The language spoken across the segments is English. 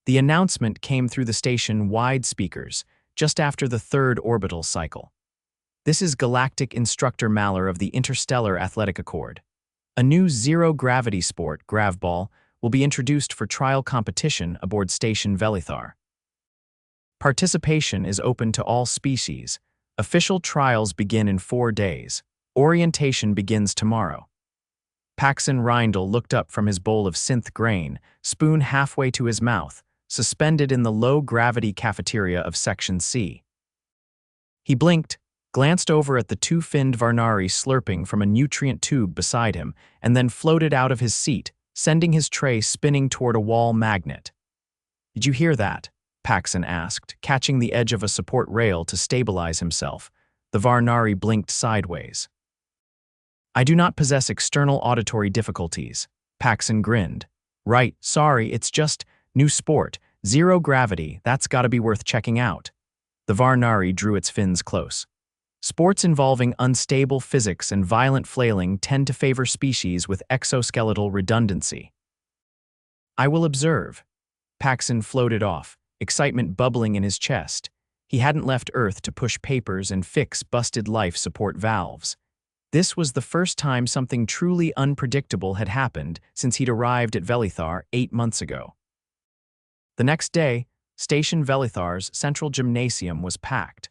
The announcement came through the station-wide speakers, just after the third orbital cycle. This is Galactic Instructor Mallar of the Interstellar Athletic Accord. A new zero-gravity sport, Gravball, will be introduced for trial competition aboard Station Velethar. Participation is open to all species. Official trials begin in 4 days. Orientation begins tomorrow. Paxon Rindle looked up from his bowl of synth grain, spoon halfway to his mouth, suspended in the low-gravity cafeteria of Section C. He blinked, glanced over at the two-finned Varnari slurping from a nutrient tube beside him, and then floated out of his seat, sending his tray spinning toward a wall magnet. "Did you hear that?" Paxon asked, catching the edge of a support rail to stabilize himself. The Varnari blinked sideways. "I do not possess external auditory difficulties." Paxon grinned. "Right, sorry, it's just new sport, zero gravity, that's gotta be worth checking out." The Varnari drew its fins close. Sports involving unstable physics and violent flailing tend to favor species with exoskeletal redundancy. "I will observe." Paxon floated off, excitement bubbling in his chest. He hadn't left Earth to push papers and fix busted life support valves. This was the first time something truly unpredictable had happened since he'd arrived at Velethar 8 months ago. The next day, Station Velethar's central gymnasium was packed.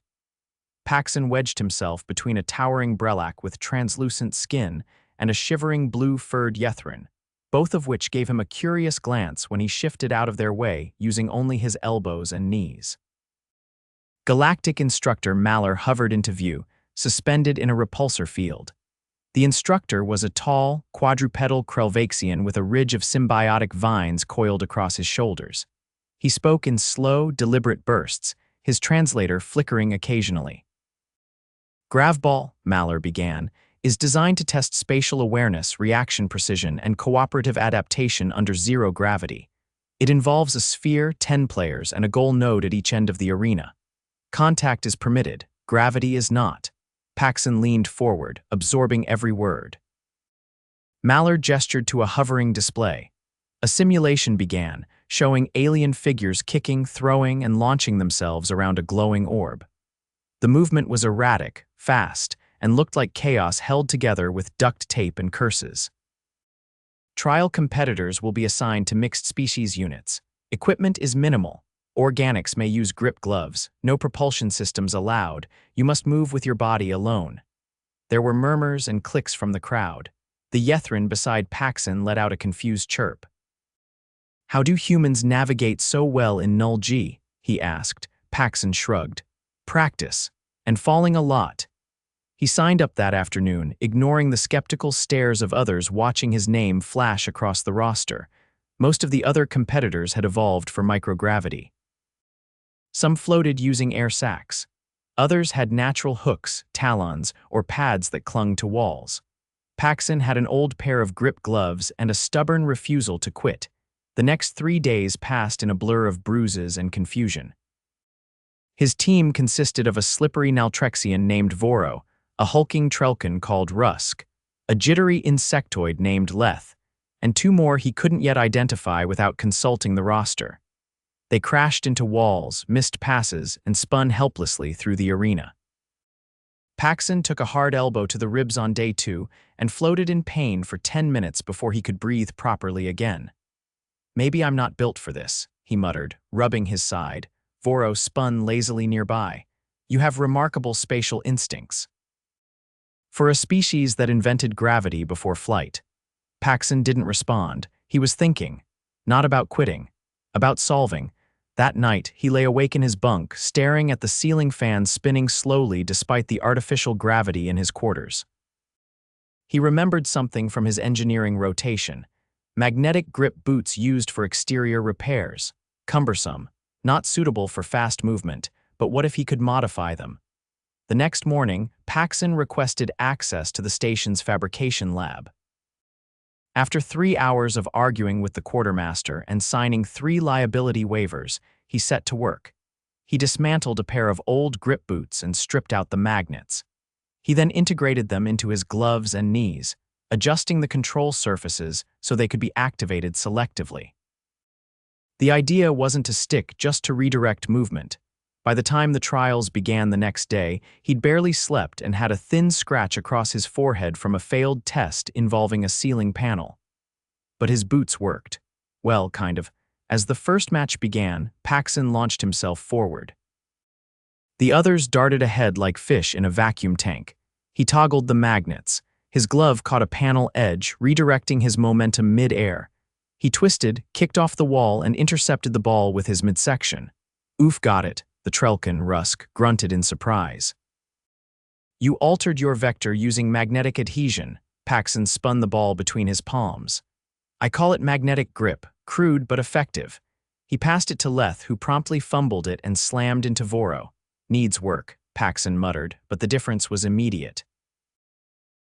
Paxon wedged himself between a towering Brelak with translucent skin and a shivering blue-furred Yethrin, both of which gave him a curious glance when he shifted out of their way using only his elbows and knees. Galactic Instructor Mallar hovered into view, suspended in a repulsor field. The instructor was a tall, quadrupedal Krelvaxian with a ridge of symbiotic vines coiled across his shoulders. He spoke in slow, deliberate bursts, his translator flickering occasionally. "Gravball," Mallar began, "is designed to test spatial awareness, reaction precision, and cooperative adaptation under zero gravity. It involves a sphere, 10 players, and a goal node at each end of the arena. Contact is permitted, gravity is not." Paxon leaned forward, absorbing every word. Mallar gestured to a hovering display. A simulation began, showing alien figures kicking, throwing, and launching themselves around a glowing orb. The movement was erratic, fast, and looked like chaos held together with duct tape and curses. Trial competitors will be assigned to mixed species units. Equipment is minimal. Organics may use grip gloves, no propulsion systems allowed, you must move with your body alone. There were murmurs and clicks from the crowd. The Yethrin beside Paxon let out a confused chirp. "How do humans navigate so well in null G?" he asked. Paxon shrugged. "Practice. And falling a lot." He signed up that afternoon, ignoring the skeptical stares of others watching his name flash across the roster. Most of the other competitors had evolved for microgravity. Some floated using air sacs. Others had natural hooks, talons, or pads that clung to walls. Paxon had an old pair of grip gloves and a stubborn refusal to quit. The next 3 days passed in a blur of bruises and confusion. His team consisted of a slippery Naltrexian named Voro, a hulking Trelkin called Rusk, a jittery insectoid named Leth, and 2 more he couldn't yet identify without consulting the roster. They crashed into walls, missed passes, and spun helplessly through the arena. Paxon took a hard elbow to the ribs on day 2 and floated in pain for 10 minutes before he could breathe properly again. "Maybe I'm not built for this," he muttered, rubbing his side. Voro spun lazily nearby. "You have remarkable spatial instincts." "For a species that invented gravity before flight." Paxon didn't respond. He was thinking. Not about quitting. About solving. That night, he lay awake in his bunk, staring at the ceiling fan spinning slowly despite the artificial gravity in his quarters. He remembered something from his engineering rotation. Magnetic grip boots used for exterior repairs. Cumbersome. Not suitable for fast movement, but what if he could modify them? The next morning, Paxon requested access to the station's fabrication lab. After 3 hours of arguing with the quartermaster and signing 3 liability waivers, he set to work. He dismantled a pair of old grip boots and stripped out the magnets. He then integrated them into his gloves and knees, adjusting the control surfaces so they could be activated selectively. The idea wasn't to stick, just to redirect movement. By the time the trials began the next day, he'd barely slept and had a thin scratch across his forehead from a failed test involving a ceiling panel. But his boots worked. Well, kind of. As the first match began, Paxon launched himself forward. The others darted ahead like fish in a vacuum tank. He toggled the magnets. His glove caught a panel edge, redirecting his momentum mid-air. He twisted, kicked off the wall, and intercepted the ball with his midsection. Oof, got it, the Trelkin, Rusk, grunted in surprise. You altered your vector using magnetic adhesion. Paxon spun the ball between his palms. I call it magnetic grip, crude but effective. He passed it to Leth, who promptly fumbled it and slammed into Voro. Needs work, Paxon muttered, but the difference was immediate.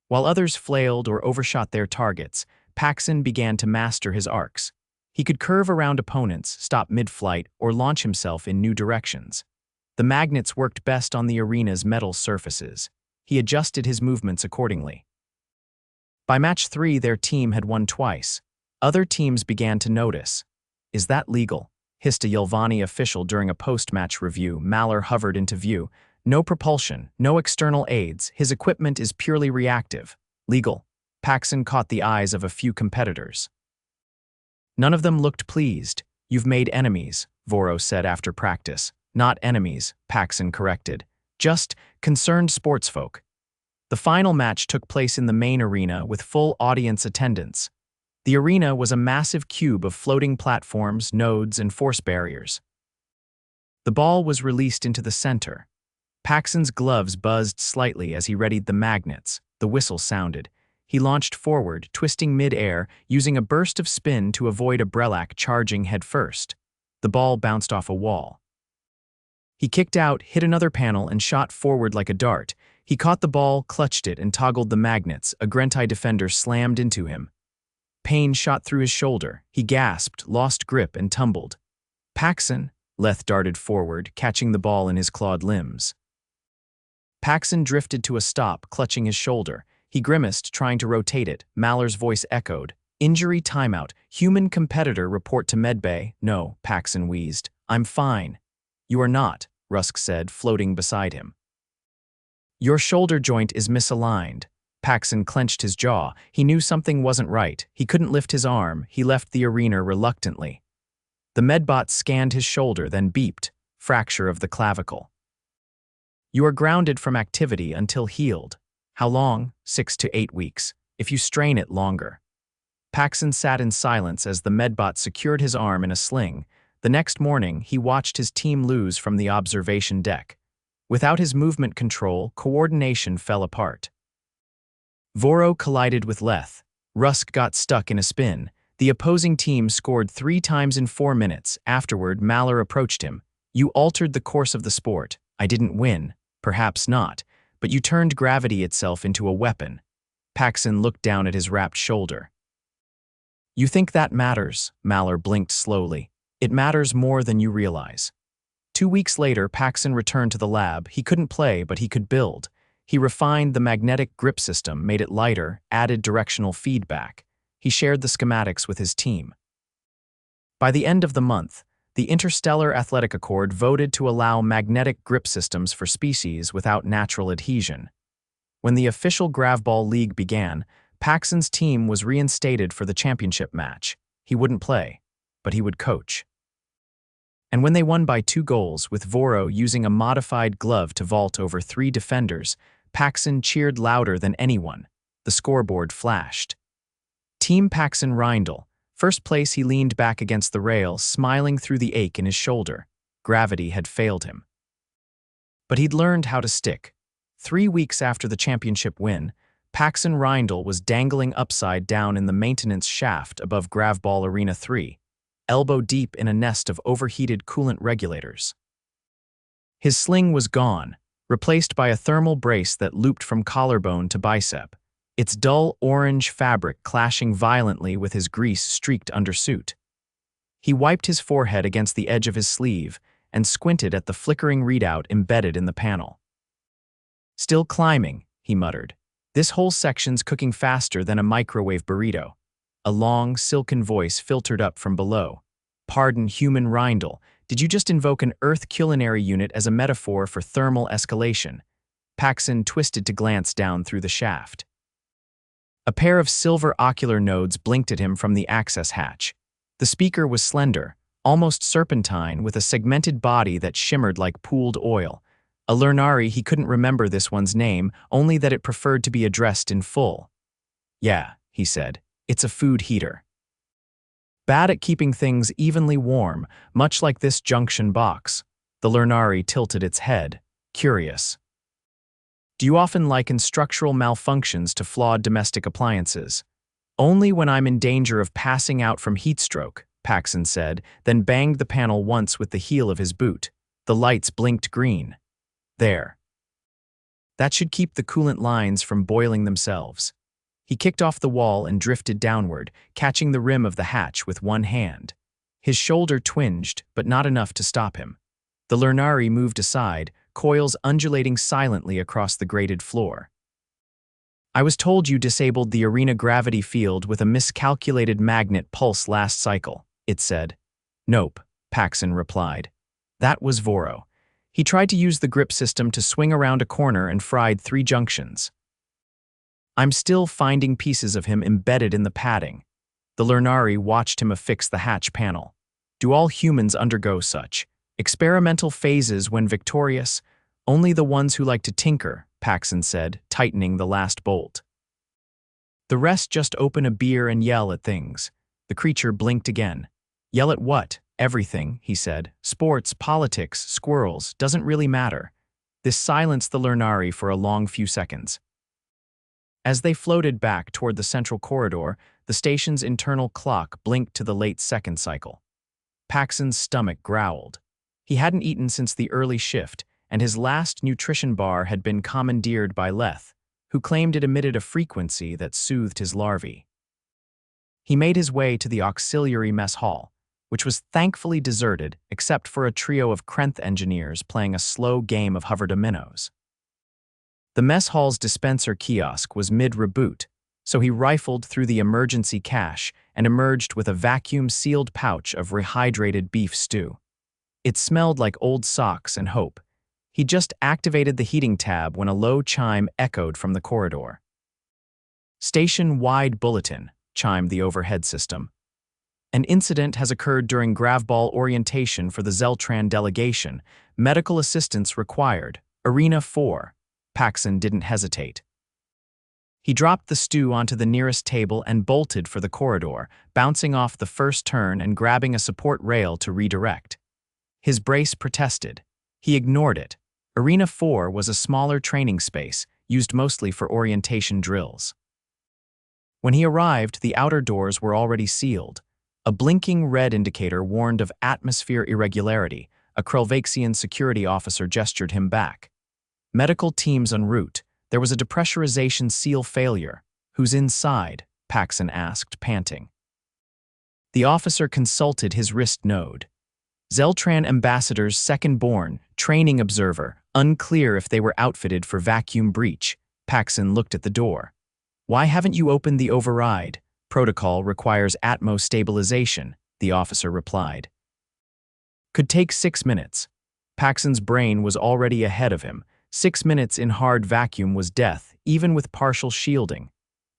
While others flailed or overshot their targets, Paxon began to master his arcs. He could curve around opponents, stop mid-flight, or launch himself in new directions. The magnets worked best on the arena's metal surfaces. He adjusted his movements accordingly. By match 3, their team had won twice. Other teams began to notice. Is that legal? Hissed a Yelvani official during a post-match review. Malor hovered into view. No propulsion, no external aids. His equipment is purely reactive. Legal. Paxon caught the eyes of a few competitors. None of them looked pleased. You've made enemies, Voro said after practice. Not enemies, Paxon corrected. Just concerned sportsfolk. The final match took place in the main arena with full audience attendance. The arena was a massive cube of floating platforms, nodes, and force barriers. The ball was released into the center. Paxon's gloves buzzed slightly as he readied the magnets. The whistle sounded. He launched forward, twisting mid-air, using a burst of spin to avoid a Brelak charging headfirst. The ball bounced off a wall. He kicked out, hit another panel, and shot forward like a dart. He caught the ball, clutched it, and toggled the magnets. A Grentai defender slammed into him. Pain shot through his shoulder. He gasped, lost grip, and tumbled. Paxon, Leth darted forward, catching the ball in his clawed limbs. Paxon drifted to a stop, clutching his shoulder. He grimaced, trying to rotate it. Malor's voice echoed. Injury timeout. Human competitor report to medbay. No, Paxon wheezed. I'm fine. You are not, Rusk said, floating beside him. Your shoulder joint is misaligned. Paxon clenched his jaw. He knew something wasn't right. He couldn't lift his arm. He left the arena reluctantly. The medbot scanned his shoulder, then beeped. Fracture of the clavicle. You are grounded from activity until healed. How long? 6 to 8 weeks. If you strain it, longer. Paxon sat in silence as the medbot secured his arm in a sling. The next morning, he watched his team lose from the observation deck. Without his movement control, coordination fell apart. Voro collided with Leth. Rusk got stuck in a spin. The opposing team scored 3 times in 4 minutes. Afterward, Malor approached him. You altered the course of the sport. I didn't win. Perhaps not. But you turned gravity itself into a weapon. Paxon looked down at his wrapped shoulder. You think that matters? Malor blinked slowly. It matters more than you realize. 2 weeks later, Paxon returned to the lab. He couldn't play, but he could build. He refined the magnetic grip system, made it lighter, added directional feedback. He shared the schematics with his team. By the end of the month, the Interstellar Athletic Accord voted to allow magnetic grip systems for species without natural adhesion. When the official Gravball League began, Paxon's team was reinstated for the championship match. He wouldn't play, but he would coach. And when they won by 2 goals, with Voro using a modified glove to vault over 3 defenders, Paxon cheered louder than anyone. The scoreboard flashed. Team Paxon Rindle. First place, he leaned back against the rail, smiling through the ache in his shoulder. Gravity had failed him. But he'd learned how to stick. 3 weeks after the championship win, Paxon Rindle was dangling upside down in the maintenance shaft above Gravball Arena 3, elbow deep in a nest of overheated coolant regulators. His sling was gone, replaced by a thermal brace that looped from collarbone to bicep, its dull orange fabric clashing violently with his grease-streaked undersuit. He wiped his forehead against the edge of his sleeve and squinted at the flickering readout embedded in the panel. Still climbing, he muttered. This whole section's cooking faster than a microwave burrito. A long, silken voice filtered up from below. Pardon, human Rindle, did you just invoke an Earth culinary unit as a metaphor for thermal escalation? Paxon twisted to glance down through the shaft. A pair of silver ocular nodes blinked at him from the access hatch. The speaker was slender, almost serpentine, with a segmented body that shimmered like pooled oil. A Lurnari, he couldn't remember this one's name, only that it preferred to be addressed in full. Yeah, he said, it's a food heater. Bad at keeping things evenly warm, much like this junction box. The Lurnari tilted its head, curious. Do you often liken structural malfunctions to flawed domestic appliances? Only when I'm in danger of passing out from heatstroke, Paxon said, then banged the panel once with the heel of his boot. The lights blinked green. There. That should keep the coolant lines from boiling themselves. He kicked off the wall and drifted downward, catching the rim of the hatch with one hand. His shoulder twinged, but not enough to stop him. The Lurnari moved aside, coils undulating silently across the grated floor. I was told you disabled the arena gravity field with a miscalculated magnet pulse last cycle, it said. Nope, Paxon replied. That was Voro. He tried to use the grip system to swing around a corner and fried 3 junctions. I'm still finding pieces of him embedded in the padding. The Lurnari watched him affix the hatch panel. Do all humans undergo such experimental phases when victorious? Only the ones who like to tinker, Paxon said, tightening the last bolt. The rest just open a beer and yell at things. The creature blinked again. Yell at what? Everything, he said. Sports, politics, squirrels, doesn't really matter. This silenced the Lurnari for a long few seconds. As they floated back toward the central corridor, the station's internal clock blinked to the late second cycle. Paxon's stomach growled. He hadn't eaten since the early shift, and his last nutrition bar had been commandeered by Leth, who claimed it emitted a frequency that soothed his larvae. He made his way to the auxiliary mess hall, which was thankfully deserted except for a trio of Krenth engineers playing a slow game of hovered minnows. The mess hall's dispenser kiosk was mid-reboot, so he rifled through the emergency cache and emerged with a vacuum-sealed pouch of rehydrated beef stew. It smelled like old socks and hope. He just activated the heating tab when a low chime echoed from the corridor. Station-wide bulletin, chimed the overhead system. An incident has occurred during Gravball orientation for the Zeltran delegation. Medical assistance required. Arena 4. Paxon didn't hesitate. He dropped the stew onto the nearest table and bolted for the corridor, bouncing off the first turn and grabbing a support rail to redirect. His brace protested. He ignored it. Arena 4 was a smaller training space, used mostly for orientation drills. When he arrived, the outer doors were already sealed. A blinking red indicator warned of atmosphere irregularity. A Krelvaxian security officer gestured him back. Medical teams en route. There was a depressurization seal failure. Who's inside? Paxon asked, panting. The officer consulted his wrist node. Zeltran ambassador's second-born, training observer, unclear if they were outfitted for vacuum breach. Paxon looked at the door. Why haven't you opened the override? Protocol requires atmo stabilization, the officer replied. Could take 6 minutes. Paxon's brain was already ahead of him. 6 minutes in hard vacuum was death, even with partial shielding.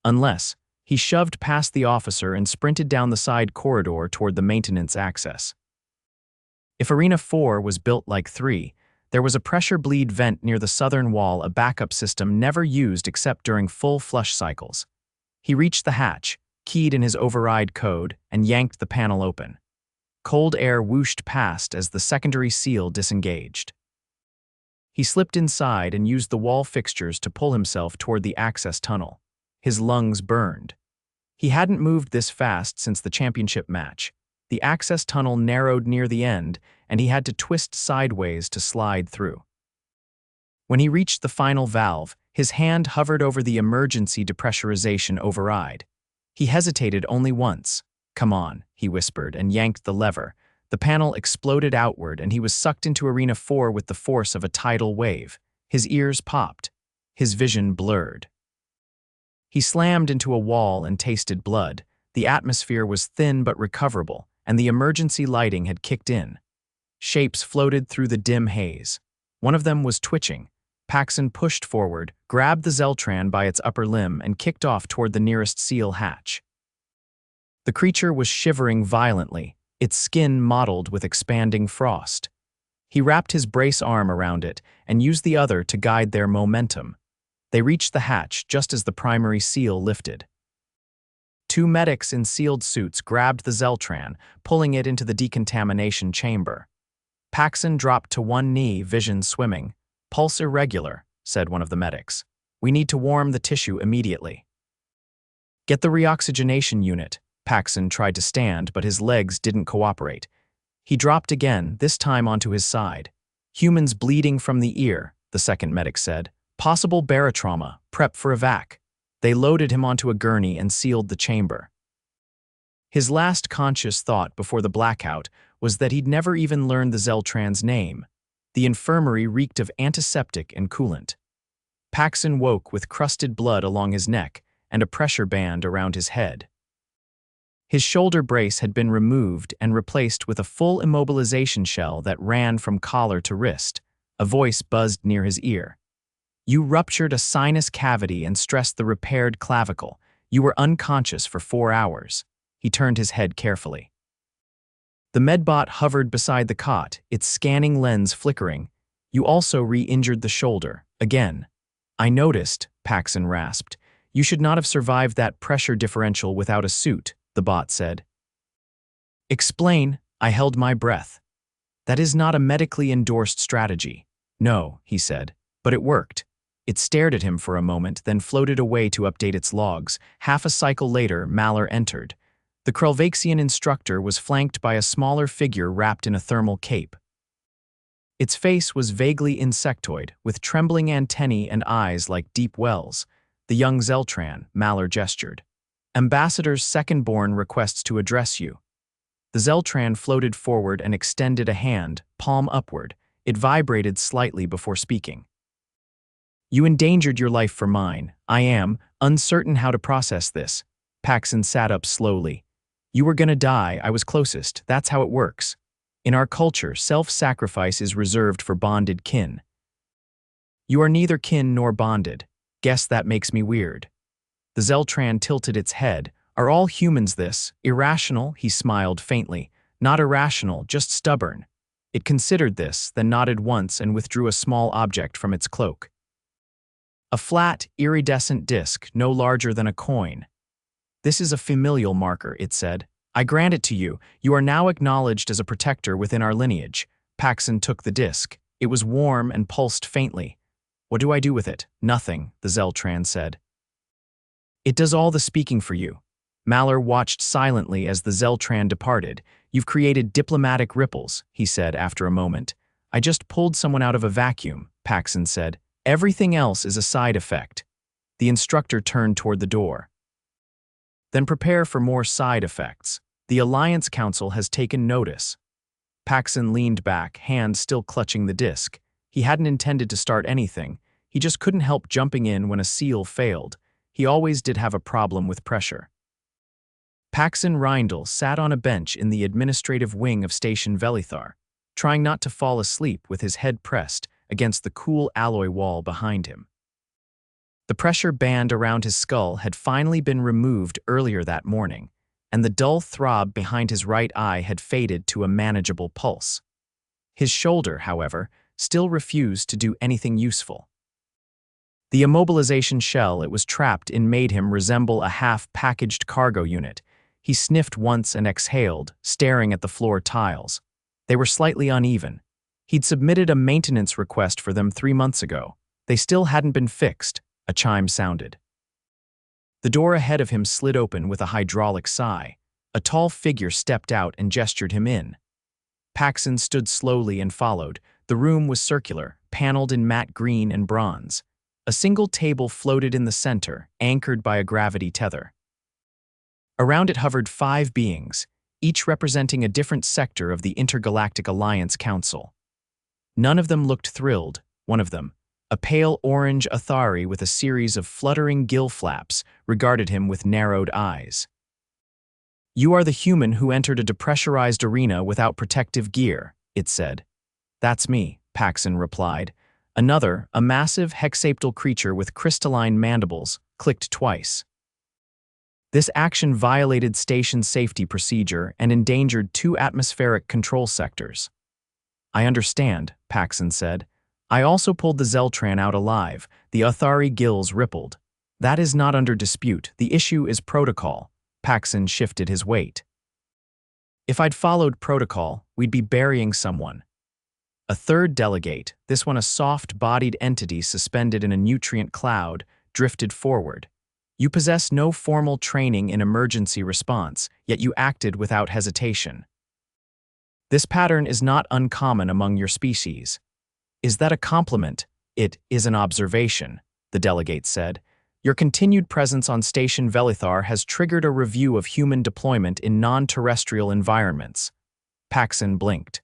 Unless, he shoved past the officer and sprinted down the side corridor toward the maintenance access. If Arena 4 was built like 3, there was a pressure bleed vent near the southern wall, a backup system never used except during full flush cycles. He reached the hatch, keyed in his override code, and yanked the panel open. Cold air whooshed past as the secondary seal disengaged. He slipped inside and used the wall fixtures to pull himself toward the access tunnel. His lungs burned. He hadn't moved this fast since the championship match. The access tunnel narrowed near the end, and he had to twist sideways to slide through. When he reached the final valve, his hand hovered over the emergency depressurization override. He hesitated only once. Come on, he whispered and yanked the lever. The panel exploded outward and he was sucked into Arena 4 with the force of a tidal wave. His ears popped. His vision blurred. He slammed into a wall and tasted blood. The atmosphere was thin but recoverable, and the emergency lighting had kicked in. Shapes floated through the dim haze. One of them was twitching. Paxon pushed forward, grabbed the Zeltran by its upper limb, and kicked off toward the nearest seal hatch. The creature was shivering violently, its skin mottled with expanding frost. He wrapped his brace arm around it and used the other to guide their momentum. They reached the hatch just as the primary seal lifted. Two medics in sealed suits grabbed the Zeltran, pulling it into the decontamination chamber. Paxon dropped to one knee, vision swimming. "Pulse irregular," said one of the medics. "We need to warm the tissue immediately." "Get the reoxygenation unit." Paxon tried to stand, but his legs didn't cooperate. He dropped again, this time onto his side. "Humans bleeding from the ear," the second medic said. "Possible barotrauma, prep for evac." They loaded him onto a gurney and sealed the chamber. His last conscious thought before the blackout was that he'd never even learned the Zeltran's name. The infirmary reeked of antiseptic and coolant. Paxon woke with crusted blood along his neck and a pressure band around his head. His shoulder brace had been removed and replaced with a full immobilization shell that ran from collar to wrist. A voice buzzed near his ear. "You ruptured a sinus cavity and stressed the repaired clavicle. You were unconscious for 4 hours." He turned his head carefully. The medbot hovered beside the cot, its scanning lens flickering. "You also re-injured the shoulder. Again." "I noticed," Paxon rasped. "You should not have survived that pressure differential without a suit," the bot said. "Explain." I held my breath. "That is not a medically endorsed strategy." "No," he said, "but it worked." It stared at him for a moment, then floated away to update its logs. Half a cycle later, Malor entered. The Krelvaxian instructor was flanked by a smaller figure wrapped in a thermal cape. Its face was vaguely insectoid, with trembling antennae and eyes like deep wells. "The young Zeltran," Malor gestured. "Ambassador's second-born requests to address you." The Zeltran floated forward and extended a hand, palm upward. It vibrated slightly before speaking. "You endangered your life for mine. I am uncertain how to process this." Paxon sat up slowly. "You were gonna die. I was closest. That's how it works. In our culture, self-sacrifice is reserved for bonded kin. You are neither kin nor bonded. Guess that makes me weird." The Zeltran tilted its head. "Are all humans this? Irrational?" He smiled faintly. "Not irrational, just stubborn." It considered this, then nodded once and withdrew a small object from its cloak. A flat, iridescent disc, no larger than a coin. "This is a familial marker," it said. "I grant it to you. You are now acknowledged as a protector within our lineage." Paxon took the disc. It was warm and pulsed faintly. "What do I do with it?" "Nothing," the Zeltran said. "It does all the speaking for you." Malor watched silently as the Zeltran departed. "You've created diplomatic ripples," he said after a moment. "I just pulled someone out of a vacuum," Paxon said. "Everything else is a side effect." The instructor turned toward the door. "Then prepare for more side effects. The Alliance Council has taken notice." Paxon leaned back, hand still clutching the disc. He hadn't intended to start anything. He just couldn't help jumping in when a seal failed. He always did have a problem with pressure. Paxon Rindle sat on a bench in the administrative wing of Station Velethar, trying not to fall asleep with his head pressed against the cool alloy wall behind him. The pressure band around his skull had finally been removed earlier that morning, and the dull throb behind his right eye had faded to a manageable pulse. His shoulder, however, still refused to do anything useful. The immobilization shell it was trapped in made him resemble a half-packaged cargo unit. He sniffed once and exhaled, staring at the floor tiles. They were slightly uneven. He'd submitted a maintenance request for them 3 months ago. They still hadn't been fixed. A chime sounded. The door ahead of him slid open with a hydraulic sigh. A tall figure stepped out and gestured him in. Paxon stood slowly and followed. The room was circular, paneled in matte green and bronze. A single table floated in the center, anchored by a gravity tether. Around it hovered 5 beings, each representing a different sector of the Intergalactic Alliance Council. None of them looked thrilled. One of them, a pale orange Athari with a series of fluttering gill flaps, regarded him with narrowed eyes. You are the human who entered a depressurized arena without protective gear, it said. That's me, Paxon replied. Another, a massive hexaptal creature with crystalline mandibles, clicked twice. This action violated station safety procedure and endangered 2 atmospheric control sectors. I understand, Paxon said. I also pulled the Zeltran out alive. The Athari gills rippled. That is not under dispute. The issue is protocol. Paxon shifted his weight. If I'd followed protocol, we'd be burying someone. A third delegate, this one a soft-bodied entity suspended in a nutrient cloud, drifted forward. You possess no formal training in emergency response, yet you acted without hesitation. This pattern is not uncommon among your species. Is that a compliment? It is an observation, the delegate said. Your continued presence on Station Velethar has triggered a review of human deployment in non-terrestrial environments. Paxon blinked.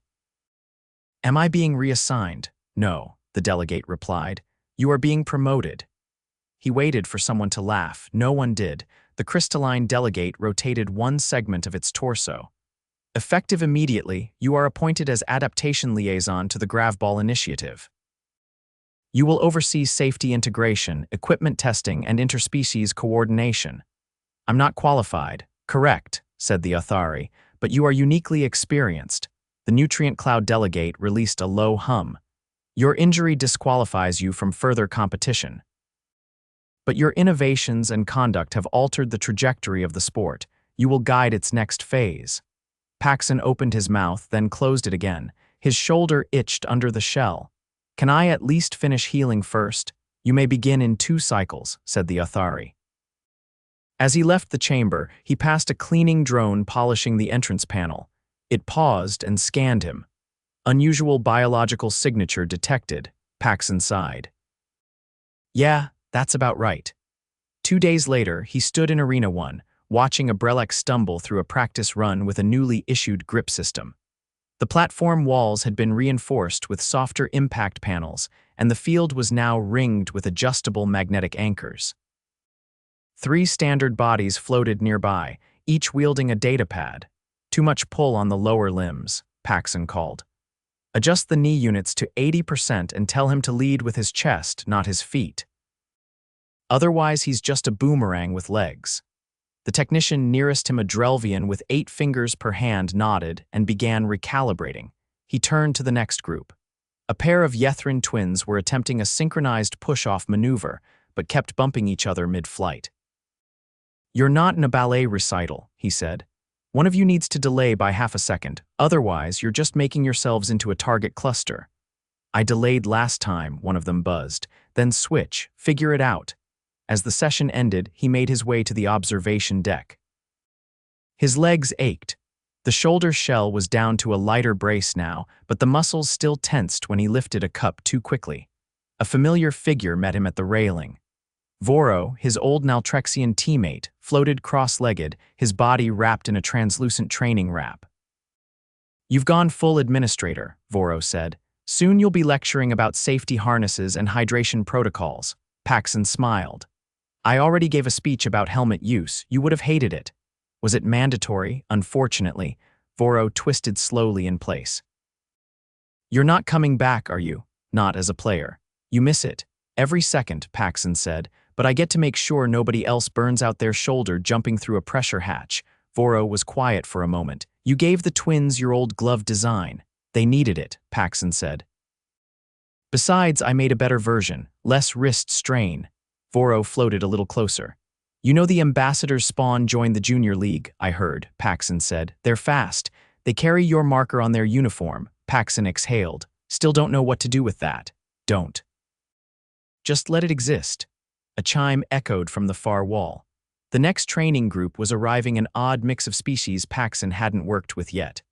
Am I being reassigned? No, the delegate replied. You are being promoted. He waited for someone to laugh. No one did. The crystalline delegate rotated one segment of its torso. Effective immediately, you are appointed as Adaptation Liaison to the Gravball Initiative. You will oversee safety integration, equipment testing, and interspecies coordination. I'm not qualified. Correct, said the Athari, but you are uniquely experienced. The nutrient cloud delegate released a low hum. Your injury disqualifies you from further competition. But your innovations and conduct have altered the trajectory of the sport. You will guide its next phase. Paxon opened his mouth, then closed it again. His shoulder itched under the shell. Can I at least finish healing first? You may begin in 2 cycles, said the Athari. As he left the chamber, he passed a cleaning drone polishing the entrance panel. It paused and scanned him. Unusual biological signature detected, Paxon sighed. Yeah, that's about right. 2 days later, he stood in Arena 1, watching a Brelek stumble through a practice run with a newly issued grip system. The platform walls had been reinforced with softer impact panels, and the field was now ringed with adjustable magnetic anchors. 3 standard bodies floated nearby, each wielding a datapad. Too much pull on the lower limbs, Paxon called. Adjust the knee units to 80% and tell him to lead with his chest, not his feet. Otherwise, he's just a boomerang with legs. The technician nearest him, a Drelvian with 8 fingers per hand, nodded and began recalibrating. He turned to the next group. A pair of Yethrin twins were attempting a synchronized push-off maneuver, but kept bumping each other mid-flight. You're not in a ballet recital, he said. One of you needs to delay by half a second, otherwise you're just making yourselves into a target cluster. I delayed last time, one of them buzzed. Then switch, figure it out. As the session ended, he made his way to the observation deck. His legs ached. The shoulder shell was down to a lighter brace now, but the muscles still tensed when he lifted a cup too quickly. A familiar figure met him at the railing. Voro, his old Naltrexian teammate, floated cross-legged, his body wrapped in a translucent training wrap. You've gone full administrator, Voro said. Soon you'll be lecturing about safety harnesses and hydration protocols. Paxon smiled. I already gave a speech about helmet use. You would have hated it. Was it mandatory? Unfortunately, Voro twisted slowly in place. You're not coming back, are you? Not as a player. You miss it. Every second, Paxon said, but I get to make sure nobody else burns out their shoulder jumping through a pressure hatch. Voro was quiet for a moment. You gave the twins your old glove design. They needed it, Paxon said. Besides, I made a better version, less wrist strain. Voro floated a little closer. You know the ambassadors spawn joined the junior league, I heard, Paxon said. They're fast. They carry your marker on their uniform. Paxon exhaled. Still don't know what to do with that. Don't. Just let it exist. A chime echoed from the far wall. The next training group was arriving, an odd mix of species Paxon hadn't worked with yet.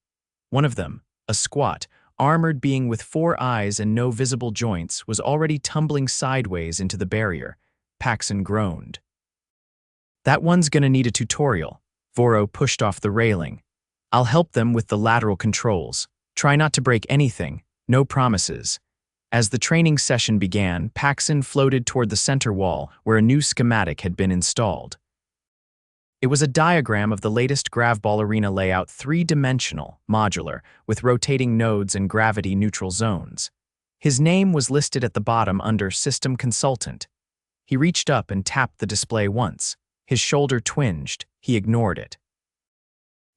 One of them, a squat, armored being with 4 eyes and no visible joints, was already tumbling sideways into the barrier. Paxon groaned. That one's gonna need a tutorial. Voro pushed off the railing. I'll help them with the lateral controls. Try not to break anything. No promises. As the training session began, Paxon floated toward the center wall where a new schematic had been installed. It was a diagram of the latest Gravball Arena layout, three-dimensional, modular, with rotating nodes and gravity-neutral zones. His name was listed at the bottom under System Consultant. He reached up and tapped the display once. His shoulder twinged. He ignored it.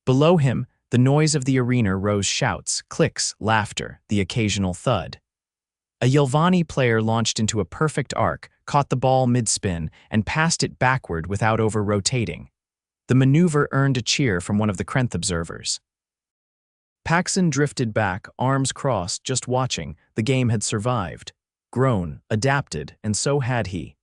Below him, the noise of the arena rose: shouts, clicks, laughter, the occasional thud. A Yelvani player launched into a perfect arc, caught the ball mid-spin, and passed it backward without over-rotating. The maneuver earned a cheer from one of the Krenth observers. Paxon drifted back, arms crossed, just watching. The game had survived, grown, adapted, and so had he.